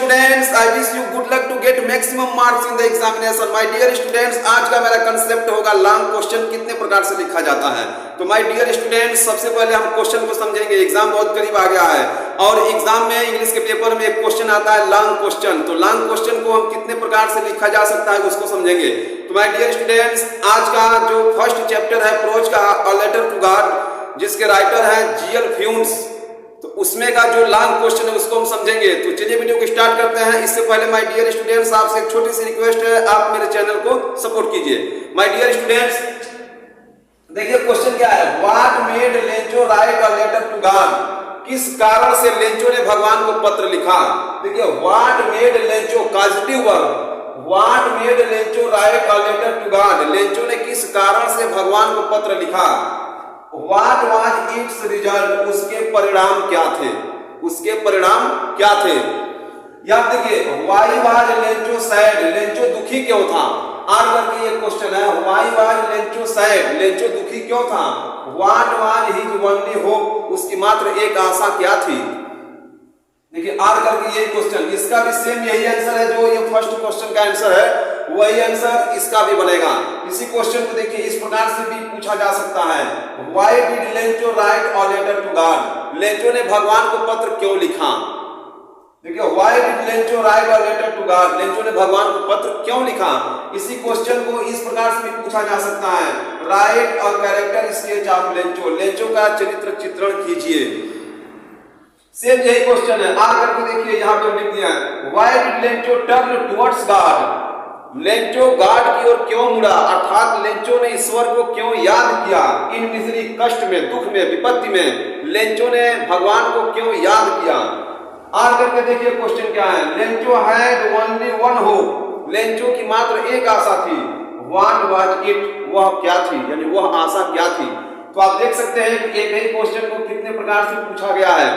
students, I wish you good luck to get maximum marks in the examination. My dear students, आज का मेरा concept होगा long question कितने प्रकार से लिखा जाता है। तो माय डियर स्टूडेंट्स, सबसे पहले हम क्वेश्चन को समझेंगे। एग्जाम बहुत करीब आ गया है और एग्जाम में इंग्लिश के पेपर में एक क्वेश्चन आता है लॉन्ग क्वेश्चन। तो लॉन्ग क्वेश्चन को हम कितने प्रकार से लिखा जा सकता है उसको समझेंगे। तो माय डियर स्टूडेंट्स, आज का जो फर्स्ट चैप्टर है प्रोज का अ लेटर टू गॉड, जिसके राइटर है जीएल फ्यून्स, तो उसमें का जो लॉन्ग क्वेश्चन है उसको हम समझेंगे। तो चलिए वीडियो को स्टार्ट करते हैं। इससे पहले माय डियर स्टूडेंट्स, आपसे एक छोटी सी रिक्वेस्ट है, आप मेरे चैनल को सपोर्ट कीजिए। माय डियर स्टूडेंट्स, देखिए क्वेश्चन क्या है। What made Lencho write a letter to God? किस कारण से लेंचो ने भगवान को पत्र लिखा? देखिए what made Lencho, positive verb, what made Lencho write a letter to God, Lencho ने किस कारण से भगवान को पत्र लिखा? What was its result? उसके परिणाम क्या थे? उसके परिणाम क्या थे? याद देखिए, why was Lencho sad? Lencho दुखी क्यों था? आर करके ये क्वेश्चन है। why was Lencho sad? Lencho दुखी क्यों था? What was his only hope? उसकी मात्र एक आशा क्या थी? देखिए आर करके ये क्वेश्चन, इसका भी सेम यही आंसर है जो ये फर्स्ट क्वेश्चन का आंसर है, वही आंसर इसका भी बनेगा। इसी क्वेश्चन को देखिए इस प्रकार से भी पूछा जा सकता है। Why did Lencho write a letter to God? Lencho ने भगवान को पत्र क्यों लिखा? देखिए Why did Lencho write a letter to God? Lencho ने भगवान को पत्र क्यों लिखा? इसी क्वेश्चन को इस प्रकार से भी पूछा जा सकता है। Write a character sketch of Lencho, Lencho का चरित्र चित्रण कीजिए। सेम यही क्वेश्चन है। आ करके देखिए यहाँ पे लिख दिया है Why did Lencho turn towards God? Lencho God की ओर क्यों मुड़ा, अर्थात लेंचो ने ईश्वर को क्यों याद किया? इन मिजरी, कष्ट में, दुख में, विपत्ति में लेंचो ने भगवान को क्यों याद किया? आर करके देखिए क्वेश्चन क्या है। Lencho had only one hope, Lencho की मात्र एक आशा थी। What was it? वह क्या थी, यानी वह आशा क्या थी? तो आप देख सकते हैं कि एक ही क्वेश्चन को कितने प्रकार से पूछा गया है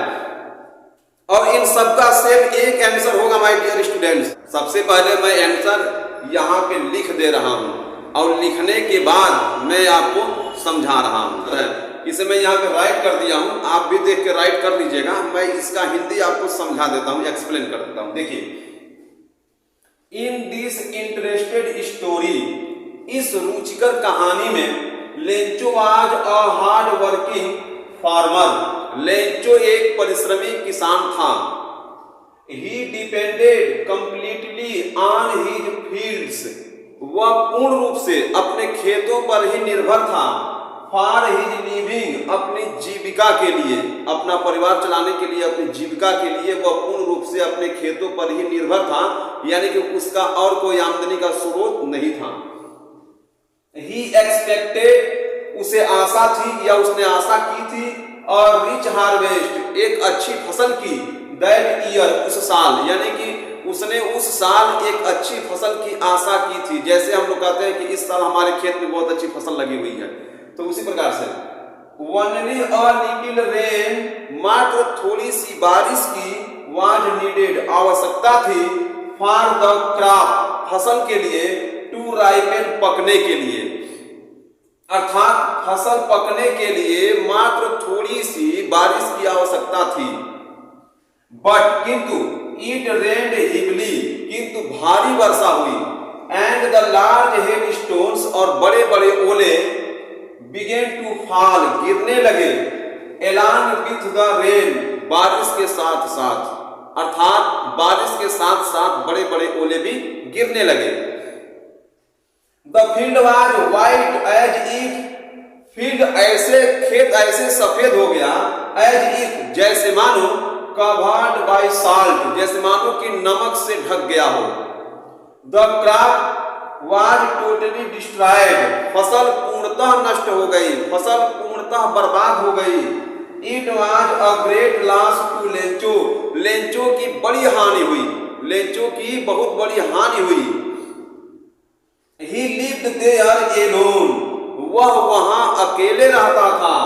और इन सबका सेम एक आंसर होगा माय डियर स्टूडेंट्स। सबसे पहले मैं आंसर यहाँ पे लिख दे रहा हूँ और लिखने के बाद मैं आपको समझा रहा हूँ। इसे मैं यहाँ पे राइट कर दिया हूँ, आप भी देख के राइट कर लीजिएगा। मैं इसका हिंदी आपको समझा देता हूँ, एक्सप्लेन कर देता हूँ। देखिए, इन दिस इंटरेस्टेड स्टोरी, इस रुचिकर कहानी में Lencho was a hard working farmer, Lencho एक परिश्रमी किसान था। He depended completely on his fields, वह पूर्ण रूप से अपने खेतों पर ही निर्भर था। For his living, अपनी जीविका के लिए, अपना परिवार चलाने के लिए, अपनी जीविका के लिए वह पूर्ण रूप से अपने खेतों पर ही निर्भर था, यानी कि उसका और कोई आमदनी का स्रोत नहीं था। He expected, उसे आशा थी या उसने आशा की थी, और रिच हार्वेस्ट, एक अच्छी फसल की, दैट ईयर, उस साल, यानी कि उसने उस साल एक अच्छी फसल की आशा की थी। जैसे हम लोग कहते हैं कि इस साल हमारे खेत में बहुत अच्छी फसल लगी हुई है, तो उसी प्रकार से ओनली अ लिटिल रेन, मात्र थोड़ी सी बारिश की, वाज नीडेड, आवश्यकता थी, फॉर द क्रॉप, फसल के लिए, टू राइपेन, पकने के लिए, अर्थात फसल पकने के लिए मात्र थोड़ी सी बारिश की आवश्यकता थी। बट, किंतु, इट रेन्ड हिवली, किंतु भारी वर्षा हुई, and the large hail stones, और बड़े बड़े ओले, बिगेन टू फॉल, गिरने लगे, एलॉन्ग विथ द रेन, बारिश के साथ साथ, अर्थात बारिश के साथ साथ बड़े बड़े ओले भी गिरने लगे। The field was white as if, field ऐसे, खेत ऐसे सफेद हो गया, एज इफ, जैसे मानो, कवर्ड बाय साल्ट, जैसे मानो कि नमक से ढक गया हो। The crop was totally destroyed, फसल पूर्णतः नष्ट हो गई, फसल पूर्णतः बर्बाद हो गई। It was a great loss to Lencho, Lencho की बड़ी हानि हुई, लेंचो की बहुत बड़ी हानि हुई। ही लिव्ड देयर एलोन, वह वहां अकेले रहता था,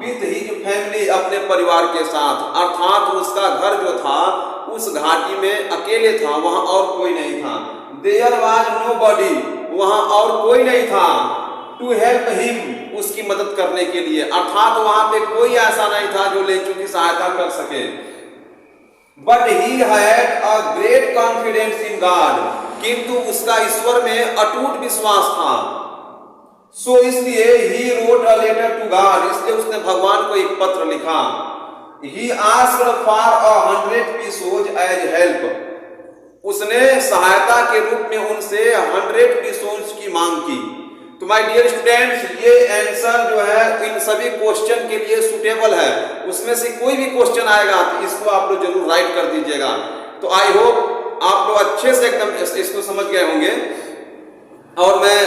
विथ हिज फैमिली, अपने परिवार के साथ, अर्थात उसका घर जो था उस घाटी में अकेले था, वहां और कोई नहीं था। देयर वाज नोबडी, वहां और कोई नहीं था, टू हेल्प हिम, उसकी मदद करने के लिए, अर्थात वहां पे कोई ऐसा नहीं था जो लेंचो की सहायता कर सके। But he had a great confidence in God, किंतु उसका ईश्वर में अटूट विश्वास था। सो इसलिए ही wrote a letter to God, इसलिए उसने भगवान को एक पत्र लिखा। He asked for 100 pesos as help, उसने सहायता के रूप में उनसे 100 पीसोज की मांग की। तो माय डियर स्टूडेंट्स, ये आंसर जो है इन सभी क्वेश्चन के लिए सुटेबल है। उसमें से कोई भी क्वेश्चन आएगा तो इसको आप लोग जरूर राइट कर दीजिएगा। तो आई होप आप लोग अच्छे से एकदम इसको समझ गए होंगे। और मैं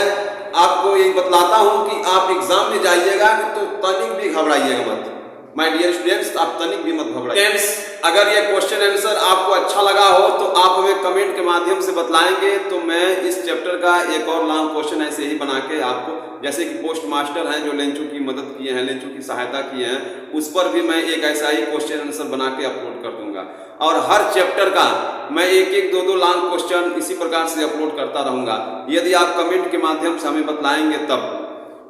आपको ये बतलाता हूं कि आप एग्जाम में जाइएगा तो तनिक भी घबराइएगा मत। माय डियर स्टूडेंट्स, आप तनिक भी मत घबराइए। अगर ये क्वेश्चन आंसर आपको अच्छा लगा हो तो आप हमें कमेंट के माध्यम से बतलाएंगे, तो मैं इस चैप्टर का एक और लॉन्ग क्वेश्चन ऐसे ही बना के आपको, जैसे कि पोस्ट मास्टर हैं जो लेंचू की मदद किए हैं, लेंचू की सहायता किए हैं, उस पर भी मैं एक ऐसा ही क्वेश्चन आंसर बना के अपलोड कर दूंगा। और हर चैप्टर का मैं एक एक दो दो लॉन्ग क्वेश्चन इसी प्रकार से अपलोड करता रहूंगा, यदि आप कमेंट के माध्यम से हमें बतलाएंगे तब।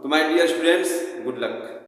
तो my dear students, good luck.